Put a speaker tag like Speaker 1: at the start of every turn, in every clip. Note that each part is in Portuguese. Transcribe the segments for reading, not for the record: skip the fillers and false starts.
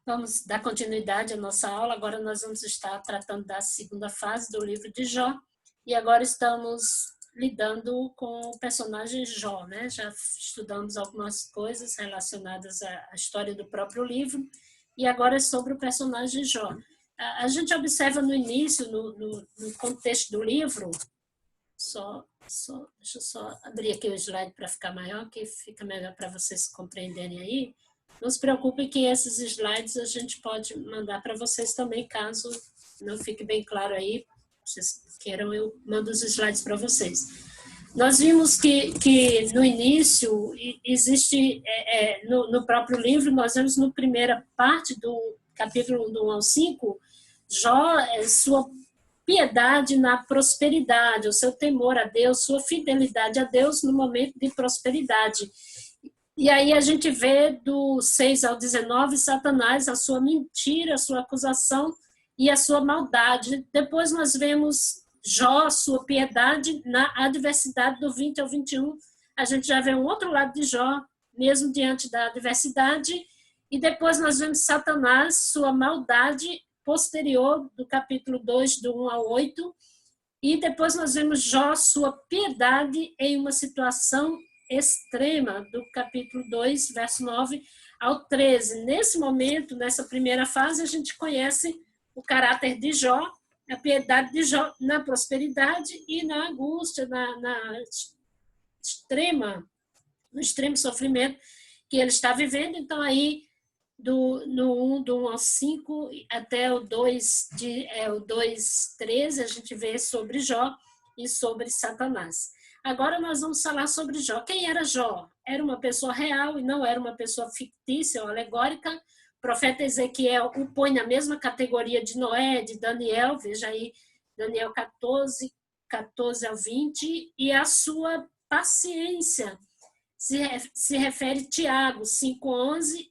Speaker 1: Vamos dar continuidade à nossa aula. Agora nós vamos estar tratando da segunda fase do livro de Jó. E agora estamos lidando com o personagem Jó, né? Já estudamos algumas coisas relacionadas à história do próprio livro. E agora é sobre o personagem Jó. A gente observa no início, no contexto do livro, deixa eu só abrir aqui o slide para ficar maior, que fica melhor para vocês compreenderem aí. Não se preocupem que esses slides a gente pode mandar para vocês também, caso não fique bem claro aí, vocês queiram, eu mando os slides para vocês. Nós vimos que no início existe, no próprio livro, nós vemos na primeira parte do capítulo 1 ao 5, Jó, sua piedade na prosperidade, o seu temor a Deus, sua fidelidade a Deus no momento de prosperidade. E aí a gente vê do 6 ao 19, Satanás, a sua mentira, a sua acusação e a sua maldade. Depois nós vemos Jó, sua piedade na adversidade, do 20 ao 21. A gente já vê um outro lado de Jó, mesmo diante da adversidade. E depois nós vemos Satanás, sua maldade posterior, do capítulo 2, do 1 ao 8. E depois nós vemos Jó, sua piedade em uma situação extrema, do capítulo 2, verso 9 ao 13. Nesse momento, nessa primeira fase, a gente conhece o caráter de Jó, a piedade de Jó na prosperidade e na angústia, no extremo sofrimento que ele está vivendo. Então, aí, do 1 ao 5 até o 2:13, a gente vê sobre Jó e sobre Satanás. Agora nós vamos falar sobre Jó. Quem era Jó? Era uma pessoa real e não era uma pessoa fictícia ou alegórica. O profeta Ezequiel o põe na mesma categoria de Noé, de Daniel, veja aí, Daniel 14 ao 20, e a sua paciência se refere a Tiago 5:11,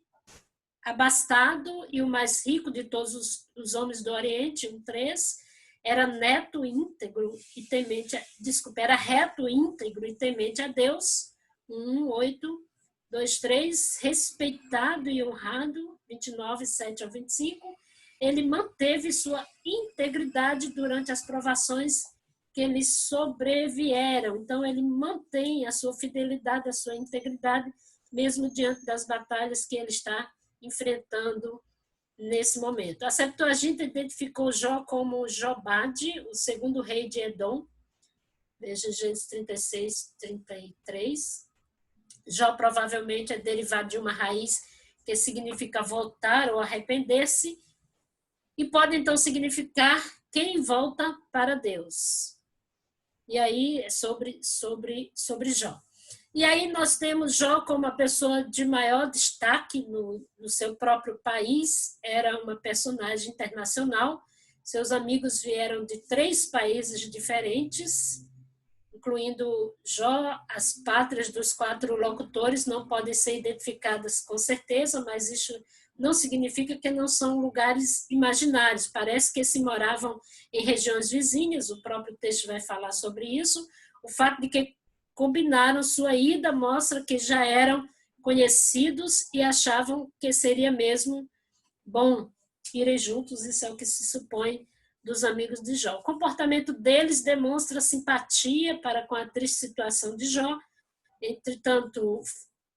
Speaker 1: abastado e o mais rico de todos os homens do Oriente, 1:3, era reto, íntegro e temente a Deus, 1:8, 2:3, respeitado e honrado, 29, 7 ao 25. Ele manteve sua integridade durante as provações que lhe sobrevieram. Então, ele mantém a sua fidelidade, a sua integridade, mesmo diante das batalhas que ele está enfrentando nesse momento. A Septuaginta identificou Jó como Jobade, o segundo rei de Edom. Veja Gênesis 36, 33. Jó provavelmente é derivado de uma raiz que significa voltar ou arrepender-se, e pode então significar quem volta para Deus. E aí é sobre Jó. E aí nós temos Jó como uma pessoa de maior destaque no seu próprio país, era uma personagem internacional, seus amigos vieram de 3 países diferentes, incluindo Jó. As pátrias dos 4 locutores não podem ser identificadas com certeza, mas isso não significa que não são lugares imaginários, parece que se moravam em regiões vizinhas, o próprio texto vai falar sobre isso. O fato de que combinaram sua ida mostra que já eram conhecidos e achavam que seria mesmo bom irem juntos, isso é o que se supõe dos amigos de Jó. O comportamento deles demonstra simpatia para com a triste situação de Jó, entretanto,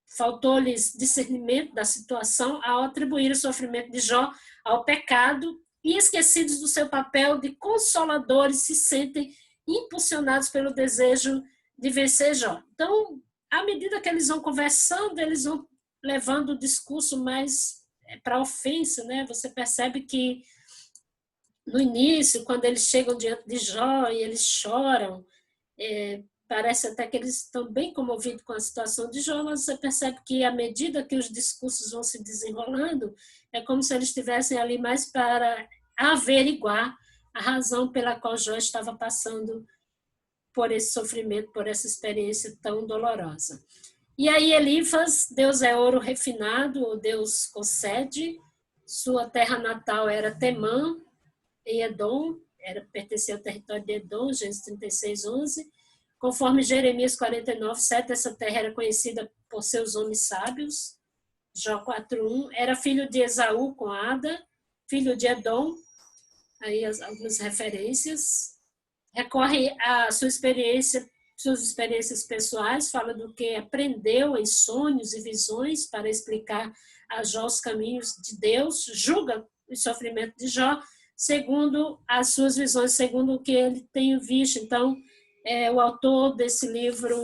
Speaker 1: faltou-lhes discernimento da situação ao atribuir o sofrimento de Jó ao pecado e, esquecidos do seu papel de consoladores, se sentem impulsionados pelo desejo de vencer Jó. Então, à medida que eles vão conversando, eles vão levando o discurso mais para a ofensa, né? Você percebe que no início, quando eles chegam diante de Jó e eles choram, parece até que eles estão bem comovidos com a situação de Jó, mas você percebe que à medida que os discursos vão se desenrolando, é como se eles estivessem ali mais para averiguar a razão pela qual Jó estava passando por esse sofrimento, por essa experiência tão dolorosa. E aí Elifas, Deus é ouro refinado, ou Deus concede, sua terra natal era Temã, em Edom, pertencia ao território de Edom, Gênesis 36, 11. Conforme Jeremias 49, 7, essa terra era conhecida por seus homens sábios. Jó 4:1, era filho de Esaú com Ada, filho de Edom, aí algumas referências, recorre à sua experiência, suas experiências pessoais, fala do que aprendeu em sonhos e visões para explicar a Jó os caminhos de Deus, julga o sofrimento de Jó segundo as suas visões, segundo o que ele tem visto. Então, o autor desse livro,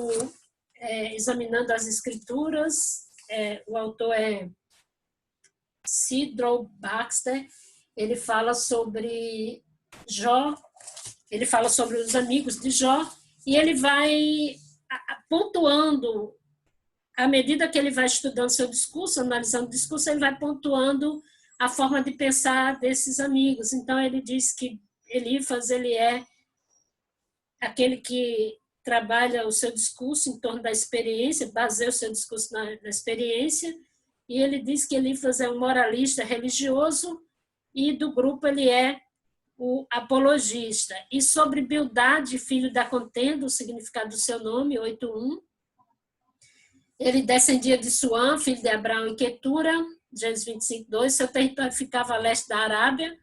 Speaker 1: Examinando as Escrituras, o autor é Sidrow Baxter, ele fala sobre Jó, ele fala sobre os amigos de Jó, e ele vai pontuando, à medida que ele vai estudando seu discurso, analisando o discurso, ele vai pontuando a forma de pensar desses amigos. Então, ele diz que Elifas, ele é aquele que trabalha o seu discurso em torno da experiência, baseia o seu discurso na experiência, e ele diz que Elifas é um moralista religioso, e do grupo ele é o apologista. E sobre Bildade, filho da contenda, o significado do seu nome, 8:1, ele descendia de Suã, filho de Abraão e Quetura, Gênesis 25:2, seu território ficava a leste da Arábia,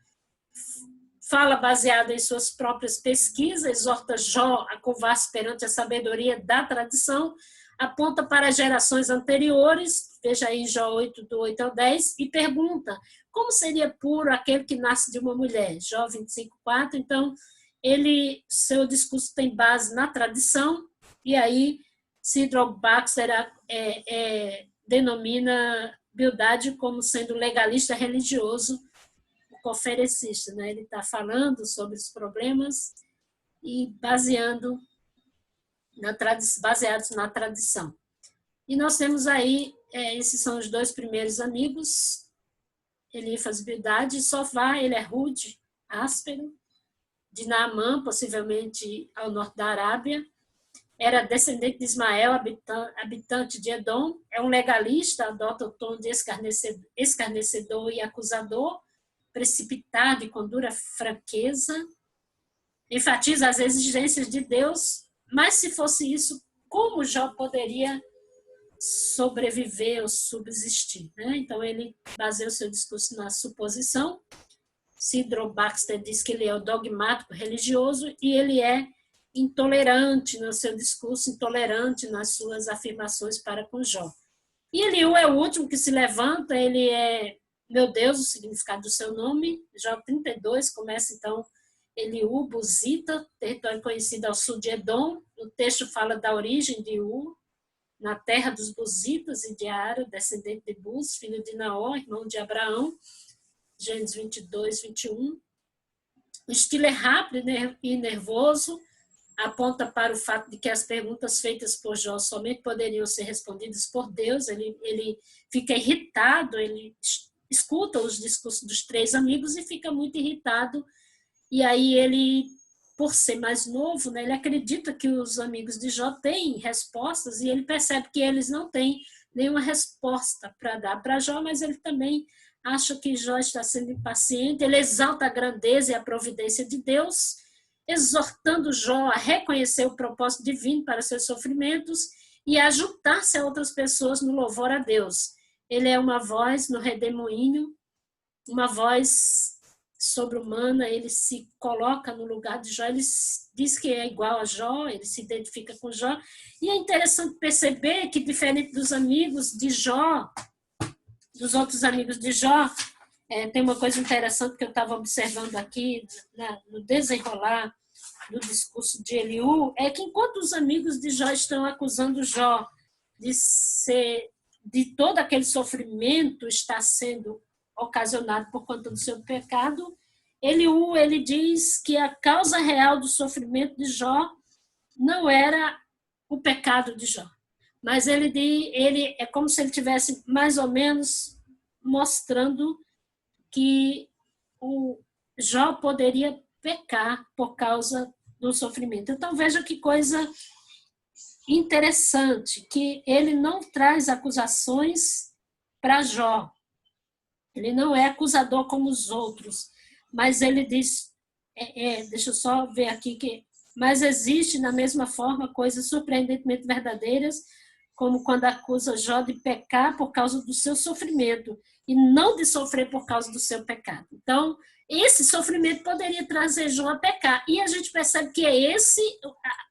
Speaker 1: fala baseado em suas próprias pesquisas, exorta Jó a curvar-se perante a sabedoria da tradição, aponta para gerações anteriores, veja aí Jó 8, do 8 ao 10, e pergunta como seria puro aquele que nasce de uma mulher, Jó 25:4. Então, seu discurso tem base na tradição, e aí Sidrow Baxter denomina Bildade como sendo legalista religioso, conferencista, né? Ele está falando sobre os problemas e baseados na tradição. E nós temos aí, esses são os dois primeiros amigos, Elifas e Bildade. Sofá, ele é rude, áspero, de Naamã, possivelmente ao norte da Arábia, era descendente de Ismael, habitante de Edom, é um legalista, adota o tom de escarnecedor e acusador, precipitado e com dura franqueza, enfatiza as exigências de Deus, mas se fosse isso, como Jó poderia sobreviver ou subsistir? Né? Então, ele baseia o seu discurso na suposição. Sidrow Baxter diz que ele é o dogmático religioso e ele é intolerante no seu discurso, intolerante nas suas afirmações para com Jó. E Eliú é o último que se levanta, ele é meu Deus, o significado do seu nome. Jó 32 começa então Eliú, Buzita, território conhecido ao sul de Edom. O texto fala da origem de U, na terra dos Buzitas e de Ara, descendente de Buz, filho de Naor, irmão de Abraão, Gênesis 22, 21. O estilo é rápido e nervoso, aponta para o fato de que as perguntas feitas por Jó somente poderiam ser respondidas por Deus. Ele fica irritado, ele escuta os discursos dos três amigos e fica muito irritado. E aí ele, por ser mais novo, né, ele acredita que os amigos de Jó têm respostas e ele percebe que eles não têm nenhuma resposta para dar para Jó, mas ele também acha que Jó está sendo impaciente. Ele exalta a grandeza e a providência de Deus, exortando Jó a reconhecer o propósito divino para seus sofrimentos e a juntar-se a outras pessoas no louvor a Deus. Ele é uma voz no redemoinho, uma voz sobre-humana, ele se coloca no lugar de Jó, ele diz que é igual a Jó, ele se identifica com Jó, e é interessante perceber que, diferente dos amigos de Jó, dos outros amigos de Jó, tem uma coisa interessante que eu estava observando aqui, no desenrolar do discurso de Eliú, é que enquanto os amigos de Jó estão acusando Jó de todo aquele sofrimento está sendo ocasionado por conta do seu pecado, Eliú, ele diz que a causa real do sofrimento de Jó não era o pecado de Jó, mas ele é como se ele tivesse mais ou menos mostrando que o Jó poderia pecar por causa do sofrimento. Então, veja que coisa interessante, que ele não traz acusações para Jó. Ele não é acusador como os outros, mas ele diz, deixa eu só ver aqui, mas existe, da mesma forma, coisas surpreendentemente verdadeiras, como quando acusa Jó de pecar por causa do seu sofrimento e não de sofrer por causa do seu pecado. Então, esse sofrimento poderia trazer Jó a pecar. E a gente percebe que é esse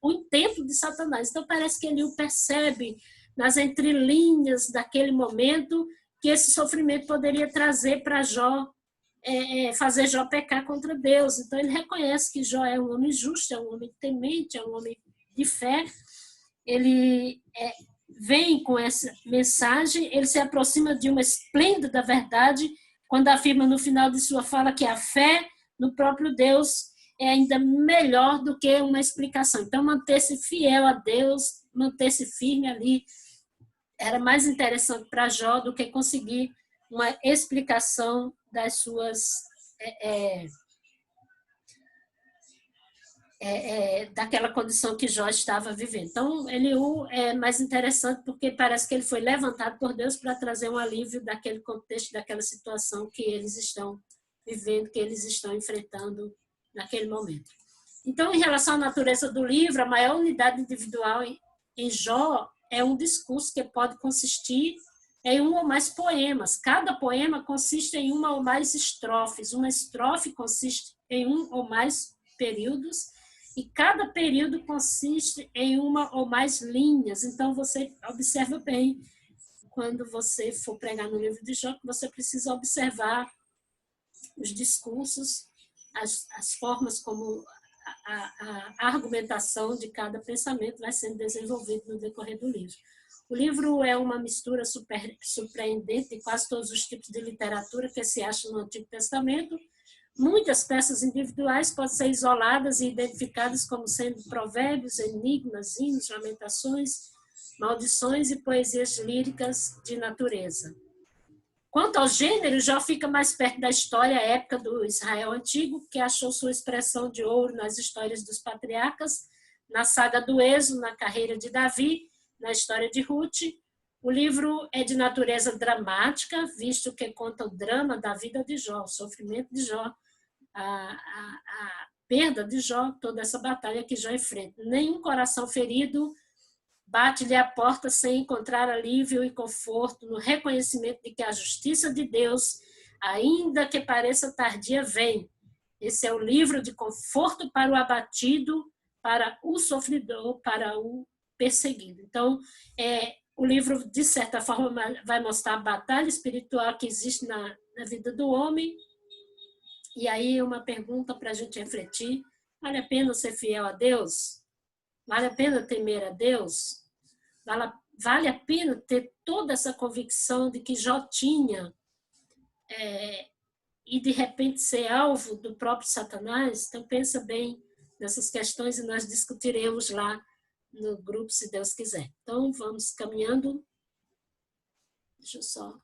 Speaker 1: o intento de Satanás. Então, parece que ele o percebe nas entrelinhas daquele momento, que esse sofrimento poderia trazer para Jó, fazer Jó pecar contra Deus. Então, ele reconhece que Jó é um homem justo, é um homem temente, é um homem de fé. Ele vem com essa mensagem, ele se aproxima de uma esplêndida verdade, quando afirma no final de sua fala que a fé no próprio Deus é ainda melhor do que uma explicação. Então, manter-se fiel a Deus, manter-se firme ali, era mais interessante para Jó do que conseguir uma explicação das suas daquela condição que Jó estava vivendo. Então, Eliú é mais interessante porque parece que ele foi levantado por Deus para trazer um alívio daquele contexto, daquela situação que eles estão vivendo, que eles estão enfrentando naquele momento. Então, em relação à natureza do livro, a maior unidade individual em Jó é um discurso que pode consistir em um ou mais poemas. Cada poema consiste em uma ou mais estrofes. Uma estrofe consiste em um ou mais períodos e cada período consiste em uma ou mais linhas. Então, você observa bem, quando você for pregar no livro de Jó, você precisa observar os discursos, as formas como a argumentação de cada pensamento vai sendo desenvolvido no decorrer do livro. O livro é uma mistura surpreendente de quase todos os tipos de literatura que se acham no Antigo Testamento. Muitas peças individuais podem ser isoladas e identificadas como sendo provérbios, enigmas, hinos, lamentações, maldições e poesias líricas de natureza. Quanto ao gênero, Jó fica mais perto da história épica do Israel antigo, que achou sua expressão de ouro nas histórias dos patriarcas, na saga do Êxodo, na carreira de Davi, na história de Ruth. O livro é de natureza dramática, visto que conta o drama da vida de Jó, o sofrimento de Jó, a perda de Jó, toda essa batalha que Jó enfrenta. Nenhum coração ferido bate-lhe a porta sem encontrar alívio e conforto no reconhecimento de que a justiça de Deus, ainda que pareça tardia, vem. Esse é o livro de conforto para o abatido, para o sofredor, para o perseguido. Então, o livro, de certa forma, vai mostrar a batalha espiritual que existe na vida do homem. E aí, uma pergunta para a gente refletir: vale a pena ser fiel a Deus? Vale a pena temer a Deus? Vale a pena ter toda essa convicção de que Jó tinha e, de repente, ser alvo do próprio Satanás? Então, pensa bem nessas questões e nós discutiremos lá no grupo, se Deus quiser. Então, vamos caminhando. Deixa eu só...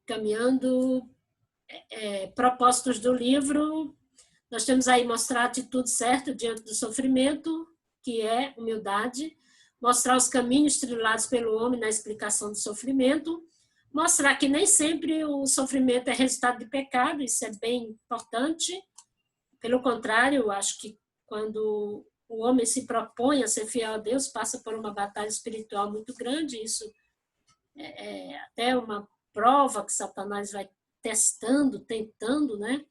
Speaker 1: caminhando... propósitos do livro. Nós temos aí mostrar a atitude certa diante do sofrimento, que é humildade, mostrar os caminhos trilhados pelo homem na explicação do sofrimento, mostrar que nem sempre o sofrimento é resultado de pecado, isso é bem importante. Pelo contrário, eu acho que quando o homem se propõe a ser fiel a Deus, passa por uma batalha espiritual muito grande, isso é até uma prova que Satanás vai testando, tentando, né?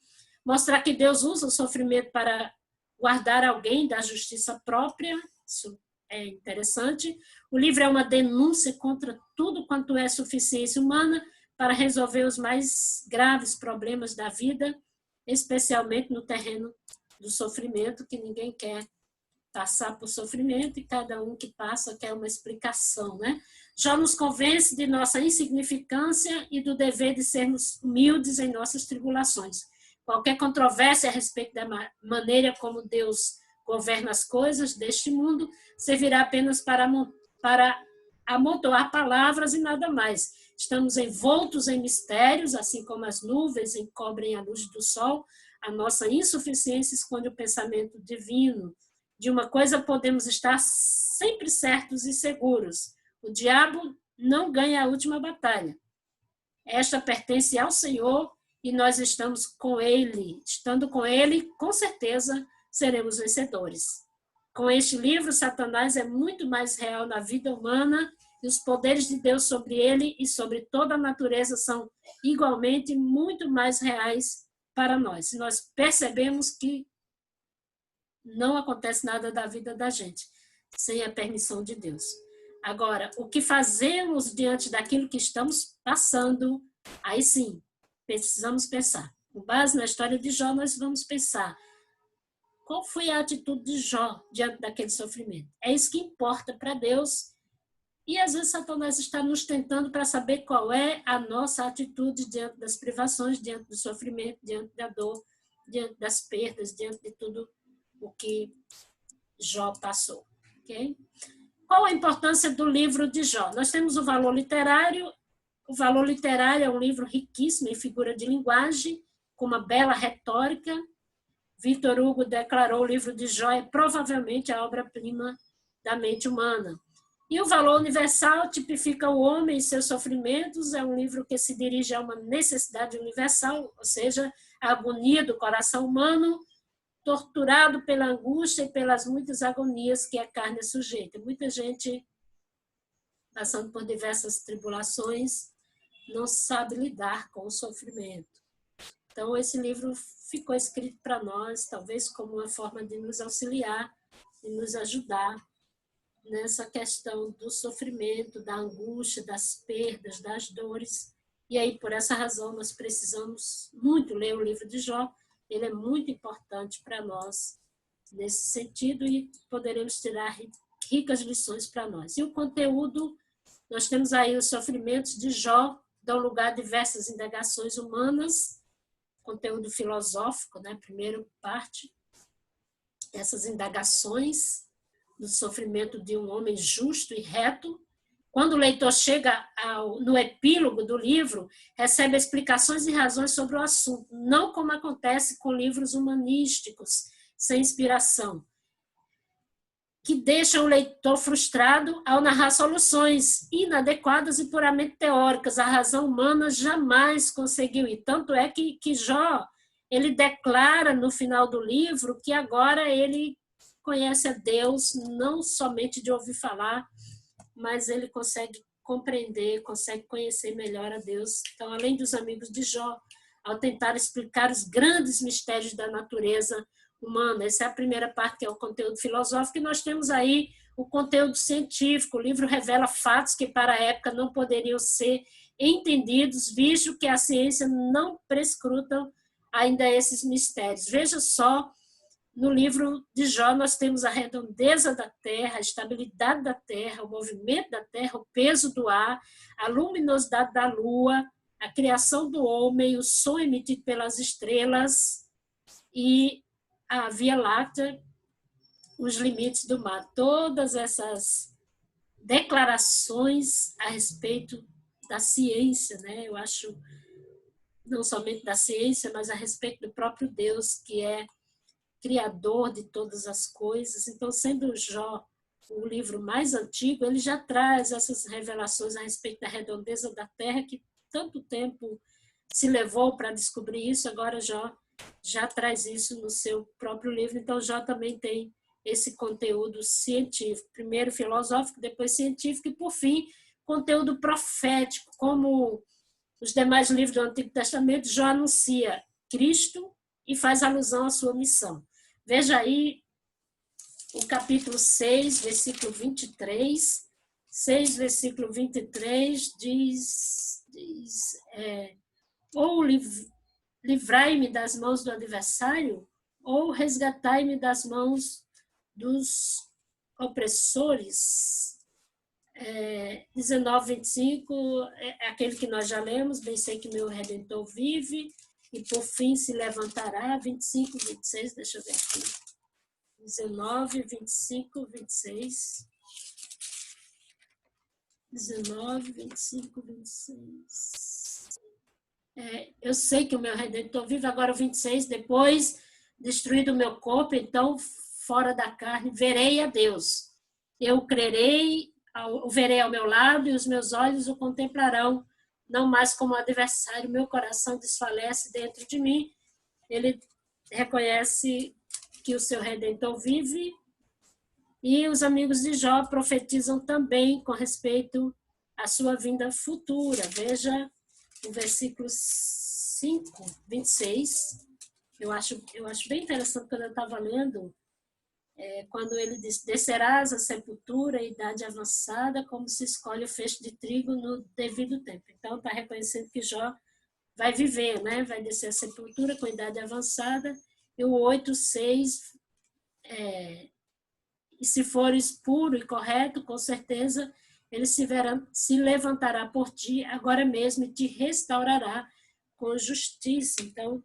Speaker 1: Mostrar que Deus usa o sofrimento para guardar alguém da justiça própria, isso é interessante. O livro é uma denúncia contra tudo quanto é suficiência humana para resolver os mais graves problemas da vida, especialmente no terreno do sofrimento, que ninguém quer passar por sofrimento e cada um que passa quer uma explicação, né? Já nos convence de nossa insignificância e do dever de sermos humildes em nossas tribulações. Qualquer controvérsia a respeito da maneira como Deus governa as coisas deste mundo servirá apenas para amontoar palavras e nada mais. Estamos envoltos em mistérios, assim como as nuvens encobrem a luz do sol. A nossa insuficiência esconde o pensamento divino. De uma coisa podemos estar sempre certos e seguros: o diabo não ganha a última batalha. Esta pertence ao Senhor e nós estamos com Ele. Estando com Ele, com certeza, seremos vencedores. Com este livro, Satanás é muito mais real na vida humana e os poderes de Deus sobre ele e sobre toda a natureza são igualmente muito mais reais para nós. Se nós percebemos que não acontece nada da vida da gente sem a permissão de Deus. Agora, o que fazemos diante daquilo que estamos passando, aí sim, precisamos pensar. Com base na história de Jó, nós vamos pensar qual foi a atitude de Jó diante daquele sofrimento. É isso que importa para Deus. E às vezes Satanás está nos tentando para saber qual é a nossa atitude diante das privações, diante do sofrimento, diante da dor, diante das perdas, diante de tudo o que Jó passou. Okay? Qual a importância do livro de Jó? Nós temos o valor literário. O valor literário é um livro riquíssimo em figura de linguagem, com uma bela retórica. Victor Hugo declarou o livro de Jó é provavelmente a obra-prima da mente humana. E o valor universal tipifica o homem e seus sofrimentos. É um livro que se dirige a uma necessidade universal, ou seja, a agonia do coração humano, torturado pela angústia e pelas muitas agonias que a carne é sujeita. Muita gente, passando por diversas tribulações, não sabe lidar com o sofrimento. Então, esse livro ficou escrito para nós, talvez como uma forma de nos auxiliar e nos ajudar nessa questão do sofrimento, da angústia, das perdas, das dores. E aí, por essa razão, nós precisamos muito ler o livro de Jó. Ele é muito importante para nós nesse sentido e poderemos tirar ricas lições para nós. E o conteúdo, nós temos aí os sofrimentos de Jó, dão lugar a diversas indagações humanas, conteúdo filosófico, né? Primeira parte, essas indagações do sofrimento de um homem justo e reto. Quando o leitor chega no epílogo do livro, recebe explicações e razões sobre o assunto, não como acontece com livros humanísticos, sem inspiração, que deixam o leitor frustrado ao narrar soluções inadequadas e puramente teóricas. A razão humana jamais conseguiu. E tanto é que Jó, ele declara no final do livro que agora ele conhece a Deus, não somente de ouvir falar, mas ele consegue compreender, consegue conhecer melhor a Deus. Então, além dos amigos de Jó, ao tentar explicar os grandes mistérios da natureza humana, essa é a primeira parte, que é o conteúdo filosófico, e nós temos aí o conteúdo científico. O livro revela fatos que para a época não poderiam ser entendidos, visto que a ciência não prescruta ainda esses mistérios. Veja só, no livro de Jó, nós temos a redondeza da terra, a estabilidade da terra, o movimento da terra, o peso do ar, a luminosidade da lua, a criação do homem, o som emitido pelas estrelas e a Via Láctea, os limites do mar. Todas essas declarações a respeito da ciência, né? Eu acho, não somente da ciência, mas a respeito do próprio Deus, que é criador de todas as coisas. Então, sendo o Jó o livro mais antigo, ele já traz essas revelações a respeito da redondeza da Terra, que tanto tempo se levou para descobrir isso, agora Jó já traz isso no seu próprio livro. Então, Jó também tem esse conteúdo científico, primeiro filosófico, depois científico e, por fim, conteúdo profético. Como os demais livros do Antigo Testamento, Jó anuncia Cristo e faz alusão à sua missão. Veja aí o capítulo 6, versículo 23. 6, versículo 23 diz ou livrai-me das mãos do adversário, ou resgatai-me das mãos dos opressores. 19, 25 é aquele que nós já lemos, bem sei que meu Redentor vive, e por fim se levantará. 25, 26, deixa eu ver aqui. 19, 25, 26. 19, 25, 26. Eu sei que o meu Redentor vive, agora o 26, depois destruído o meu corpo, então fora da carne, verei a Deus. Eu crerei, o verei ao meu lado e os meus olhos o contemplarão, não mais como adversário, meu coração desfalece dentro de mim. Ele reconhece que o seu Redentor vive E os amigos de Jó profetizam também com respeito à sua vinda futura. Veja o versículo 5, 26. Eu acho bem interessante quando eu estava lendo, quando ele diz: descerás à sepultura, idade avançada, como se escolhe o feixe de trigo no devido tempo. Então, está reconhecendo que Jó vai viver, né? Vai descer à sepultura com idade avançada. E o 8:6, e se fores puro e correto, com certeza ele se levantará por ti agora mesmo e te restaurará com justiça. Então,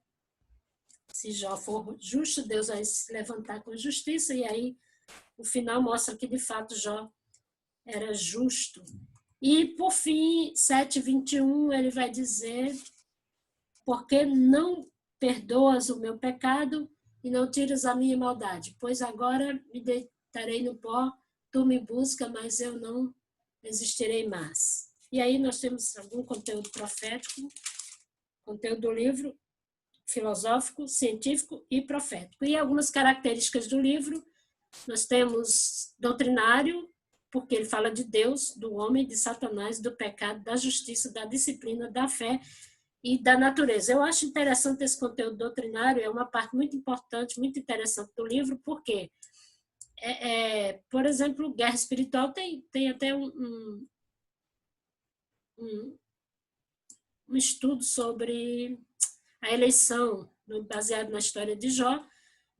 Speaker 1: se Jó for justo, Deus vai se levantar com justiça, e aí o final mostra que, de fato, Jó era justo. E, por fim, 7:21, ele vai dizer: porque não perdoas o meu pecado e não tiras a minha maldade, pois agora me deitarei no pó, tu me busca, mas eu não existirei mais. E aí nós temos algum conteúdo profético, conteúdo do livro filosófico, científico e profético. E algumas características do livro: nós temos doutrinário, porque ele fala de Deus, do homem, de Satanás, do pecado, da justiça, da disciplina, da fé e da natureza. Eu acho interessante esse conteúdo doutrinário, é uma parte muito importante, muito interessante do livro, porque, por exemplo, Guerra Espiritual tem até um estudo sobre a eleição, baseado na história de Jó.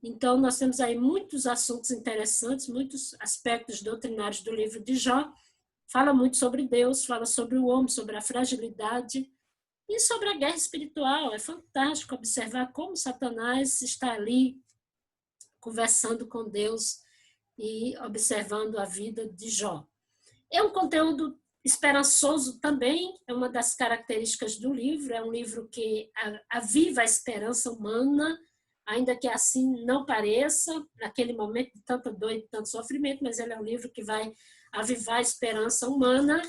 Speaker 1: Então, nós temos aí muitos assuntos interessantes, muitos aspectos doutrinários do livro de Jó. Fala muito sobre Deus, fala sobre o homem, sobre a fragilidade e sobre a guerra espiritual. É fantástico observar como Satanás está ali conversando com Deus e observando a vida de Jó. É um conteúdo esperançoso também, é uma das características do livro. É um livro que aviva a esperança humana, ainda que assim não pareça, naquele momento de tanta dor e de tanto sofrimento, mas ele é um livro que vai avivar a esperança humana.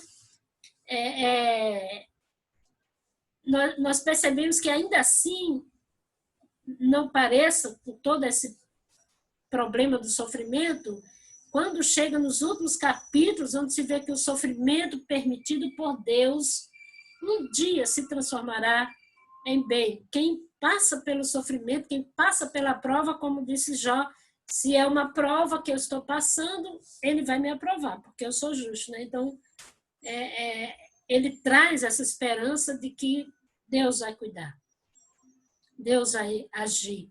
Speaker 1: Nós percebemos que ainda assim não pareça, por todo esse problema do sofrimento, quando chega nos últimos capítulos, onde se vê que o sofrimento permitido por Deus um dia se transformará em bem. Quem passa pelo sofrimento, quem passa pela prova, como disse Jó, se é uma prova que eu estou passando, ele vai me aprovar, porque eu sou justo, né? Então, ele traz essa esperança de que Deus vai cuidar, Deus vai agir.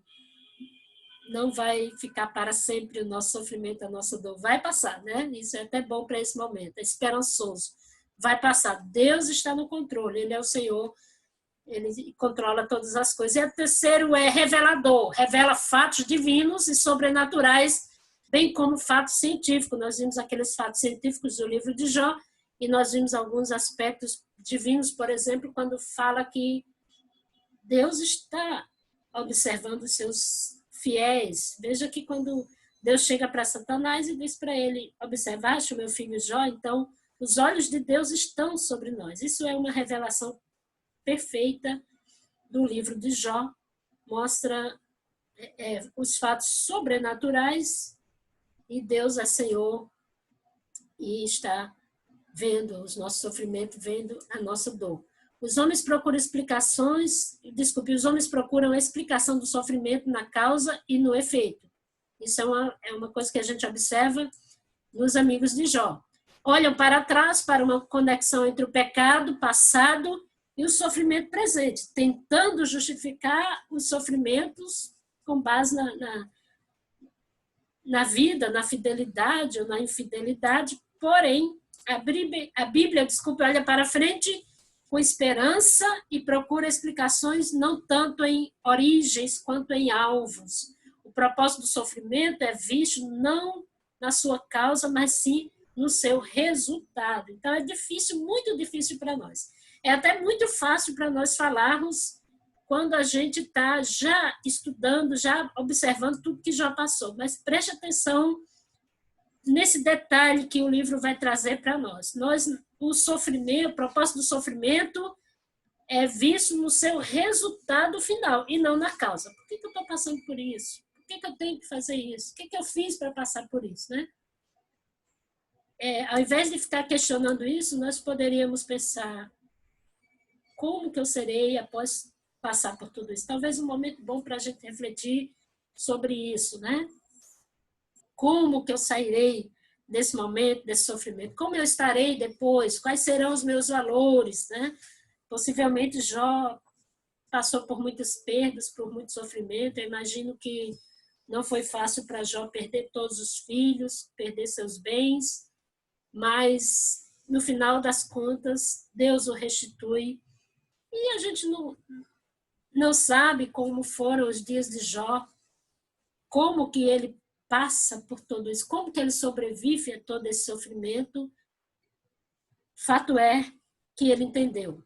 Speaker 1: Não vai ficar para sempre o nosso sofrimento, a nossa dor. Vai passar, né? Isso é até bom para esse momento, é esperançoso. Vai passar. Deus está no controle, Ele é o Senhor, Ele controla todas as coisas. E o terceiro é revelador, revela fatos divinos e sobrenaturais, bem como fatos científicos. Nós vimos aqueles fatos científicos do livro de Jó, e nós vimos alguns aspectos divinos, por exemplo, quando fala que Deus está observando os seus fiéis. Veja que quando Deus chega para Satanás e diz para ele: observaste o meu filho Jó? Então, os olhos de Deus estão sobre nós. Isso é uma revelação perfeita do livro de Jó. Mostra os fatos sobrenaturais, e Deus é Senhor e está vendo os nossos sofrimentos, vendo a nossa dor. Os homens procuram a explicação do sofrimento na causa e no efeito. Isso é uma coisa que a gente observa nos amigos de Jó. Olham para trás, para uma conexão entre o pecado passado e o sofrimento presente, tentando justificar os sofrimentos com base na vida, na fidelidade ou na infidelidade. Porém, a Bíblia, olha para frente com esperança e procura explicações não tanto em origens quanto em alvos. O propósito do sofrimento é visto não na sua causa, mas sim no seu resultado. Então, é difícil, muito difícil para nós. É até muito fácil para nós falarmos quando a gente está já estudando, já observando tudo que já passou. Mas preste atenção nesse detalhe que o livro vai trazer para nós. O propósito do sofrimento é visto no seu resultado final e não na causa. Por que eu estou passando por isso? Por que eu tenho que fazer isso? O que eu fiz para passar por isso, né? ao invés de ficar questionando isso, nós poderíamos pensar como que eu serei após passar por tudo isso. Talvez um momento bom para a gente refletir sobre isso, né? Como que eu sairei desse momento, desse sofrimento? Como eu estarei depois? Quais serão os meus valores, né? Possivelmente Jó passou por muitas perdas, por muito sofrimento. Eu imagino que não foi fácil para Jó perder todos os filhos, perder seus bens, mas no final das contas, Deus o restitui. E a gente não sabe como foram os dias de Jó, como que ele passa por tudo isso, como que ele sobrevive a todo esse sofrimento. Fato é que ele entendeu.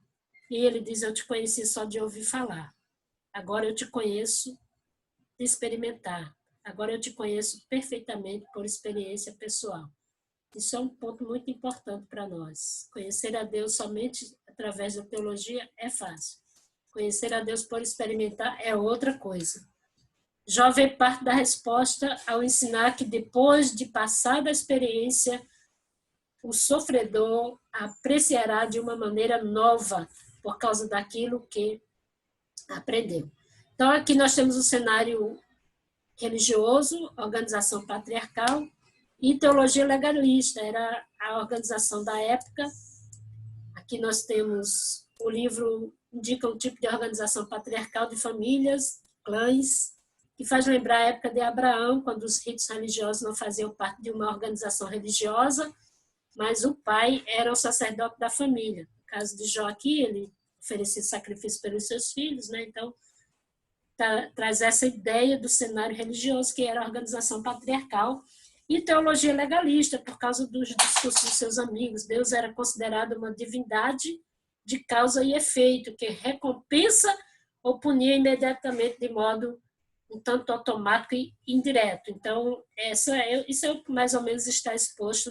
Speaker 1: E ele diz, eu te conheci só de ouvir falar. Agora eu te conheço de experimentar. Agora eu te conheço perfeitamente por experiência pessoal. Isso é um ponto muito importante para nós. Conhecer a Deus somente através da teologia é fácil. Conhecer a Deus por experimentar é outra coisa. Jó vê parte da resposta ao ensinar que depois de passar da experiência, o sofredor apreciará de uma maneira nova por causa daquilo que aprendeu. Então, aqui nós temos o cenário religioso, organização patriarcal, e teologia legalista, era a organização da época. Aqui nós temos, o livro indica um tipo de organização patriarcal de famílias, clãs, que faz lembrar a época de Abraão, quando os ritos religiosos não faziam parte de uma organização religiosa, mas o pai era o sacerdote da família. No caso de Jó aqui, ele oferecia sacrifício pelos seus filhos, né? Então, traz essa ideia do cenário religioso, que era a organização patriarcal, e teologia legalista, por causa dos discursos dos seus amigos. Deus era considerado uma divindade de causa e efeito, que recompensa ou punia imediatamente de modo um tanto automático e indireto. Então, isso é o que mais ou menos está exposto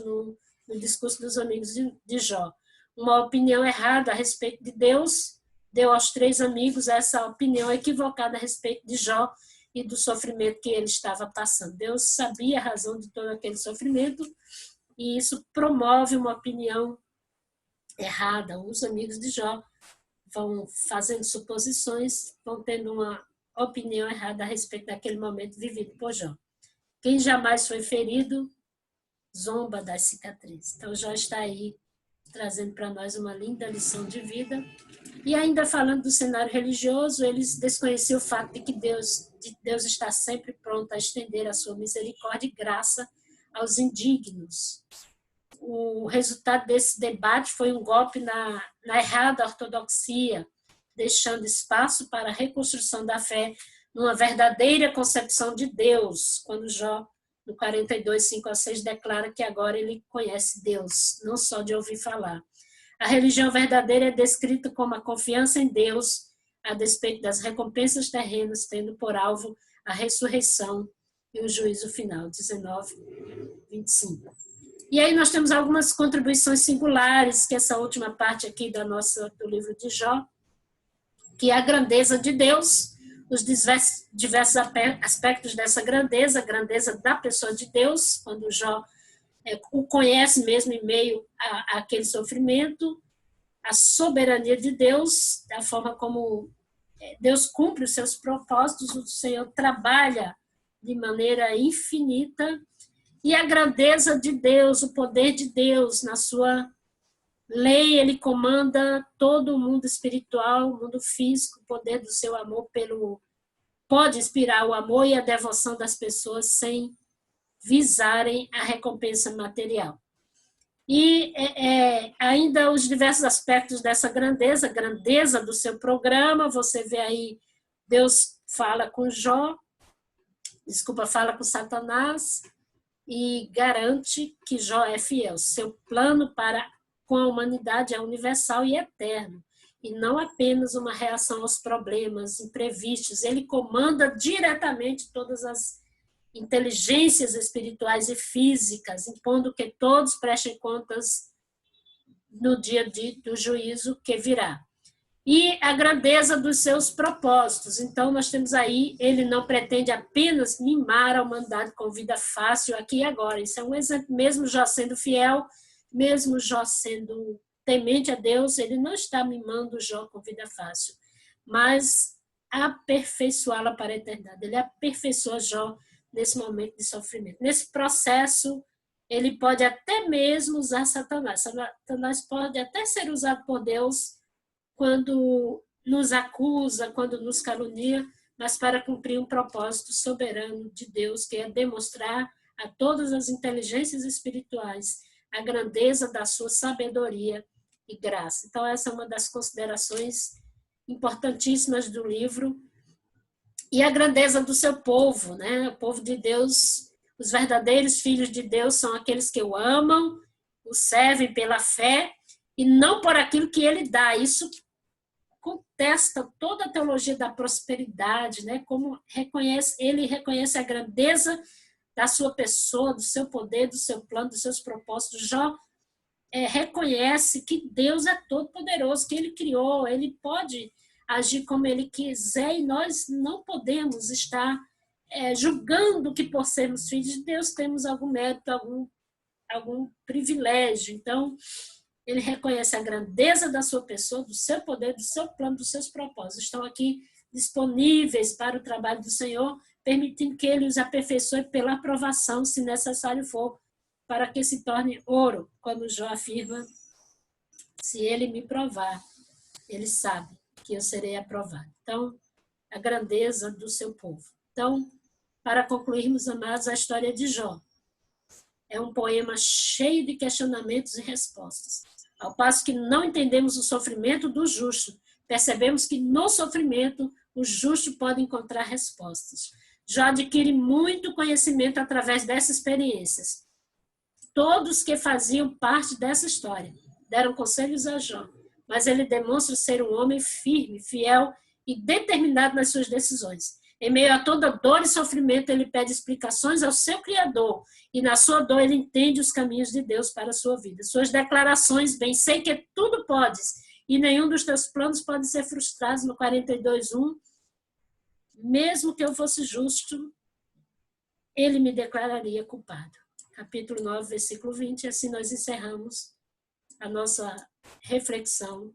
Speaker 1: no discurso dos amigos de Jó. Uma opinião errada a respeito de Deus deu aos 3 amigos essa opinião equivocada a respeito de Jó e do sofrimento que ele estava passando. Deus sabia a razão de todo aquele sofrimento e isso promove uma opinião errada. Os amigos de Jó vão fazendo suposições, vão tendo uma opinião errada a respeito daquele momento vivido por Jó. Quem jamais foi ferido, zomba das cicatrizes. Então, Jó está aí trazendo para nós uma linda lição de vida. E ainda falando do cenário religioso, eles desconheciam o fato de que Deus está sempre pronto a estender a sua misericórdia e graça aos indignos. O resultado desse debate foi um golpe na errada ortodoxia, deixando espaço para a reconstrução da fé numa verdadeira concepção de Deus, quando Jó, no 42, 5-6, declara que agora ele conhece Deus, não só de ouvir falar. A religião verdadeira é descrita como a confiança em Deus, a despeito das recompensas terrenas, tendo por alvo a ressurreição e o juízo final, 19, 25. E aí nós temos algumas contribuições singulares, que essa última parte aqui do livro de Jó, que é a grandeza de Deus, os diversos aspectos dessa grandeza, a grandeza da pessoa de Deus, quando Jó o conhece mesmo em meio àquele sofrimento, a soberania de Deus, da forma como Deus cumpre os seus propósitos, o Senhor trabalha de maneira infinita, e a grandeza de Deus, o poder de Deus na sua lei, ele comanda todo o mundo espiritual, o mundo físico, o poder do seu amor pode inspirar o amor e a devoção das pessoas sem visarem a recompensa material. E ainda os diversos aspectos dessa grandeza, a grandeza do seu programa, você vê aí, Deus fala com fala com Satanás e garante que Jó é fiel. Seu plano para com a humanidade é universal e eterno, e não apenas uma reação aos problemas imprevistos. Ele comanda diretamente todas as inteligências espirituais e físicas, impondo que todos prestem contas no dia do juízo que virá. e a grandeza dos seus propósitos. Então, nós temos aí, ele não pretende apenas mimar a humanidade com vida fácil aqui e agora. Isso é um exemplo, mesmo Jó sendo fiel, mesmo Jó sendo temente a Deus, ele não está mimando Jó com vida fácil, mas aperfeiçoá-la para a eternidade. Ele aperfeiçoa Jó nesse momento de sofrimento. Nesse processo, ele pode até mesmo usar Satanás. Satanás pode até ser usado por Deus quando nos acusa, quando nos calunia, mas para cumprir um propósito soberano de Deus, que é demonstrar a todas as inteligências espirituais a grandeza da sua sabedoria e graça. Então, essa é uma das considerações importantíssimas do livro. E a grandeza do seu povo, né? O povo de Deus, os verdadeiros filhos de Deus são aqueles que o amam, o servem pela fé e não por aquilo que ele dá. Isso contesta toda a teologia da prosperidade, né? Como ele reconhece a grandeza da sua pessoa, do seu poder, do seu plano, dos seus propósitos. Jó reconhece que Deus é todo poderoso, que ele criou, ele pode agir como ele quiser e nós não podemos estar julgando que por sermos filhos de Deus temos algum mérito, algum privilégio. Então, ele reconhece a grandeza da sua pessoa, do seu poder, do seu plano, dos seus propósitos. Estão aqui disponíveis para o trabalho do Senhor, permitindo que ele os aperfeiçoe pela aprovação, se necessário for, para que se torne ouro. Quando Jó afirma, se ele me provar, ele sabe que eu serei aprovado. Então, a grandeza do seu povo. Então, para concluirmos, amados, a história de Jó é um poema cheio de questionamentos e respostas. Ao passo que não entendemos o sofrimento do justo, percebemos que no sofrimento o justo pode encontrar respostas. Jó adquire muito conhecimento através dessas experiências. Todos que faziam parte dessa história deram conselhos a Jó, mas ele demonstra ser um homem firme, fiel e determinado nas suas decisões. Em meio a toda dor e sofrimento, ele pede explicações ao seu Criador e na sua dor ele entende os caminhos de Deus para a sua vida. Suas declarações, bem sei que tudo podes e nenhum dos teus planos pode ser frustrado, no 42:1, mesmo que eu fosse justo, ele me declararia culpado. Capítulo 9, versículo 20, assim nós encerramos a nossa reflexão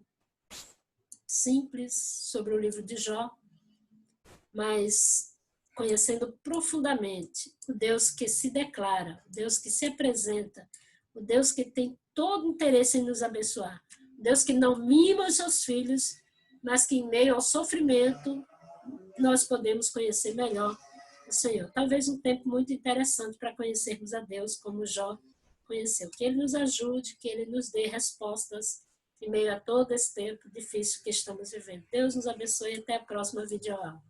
Speaker 1: simples sobre o livro de Jó, mas conhecendo profundamente o Deus que se declara, o Deus que se apresenta, o Deus que tem todo interesse em nos abençoar, o Deus que não mima os seus filhos, mas que em meio ao sofrimento nós podemos conhecer melhor o Senhor. Talvez um tempo muito interessante para conhecermos a Deus como Jó conheceu. Que Ele nos ajude, que Ele nos dê respostas em meio a todo esse tempo difícil que estamos vivendo. Deus nos abençoe e até a próxima videoaula.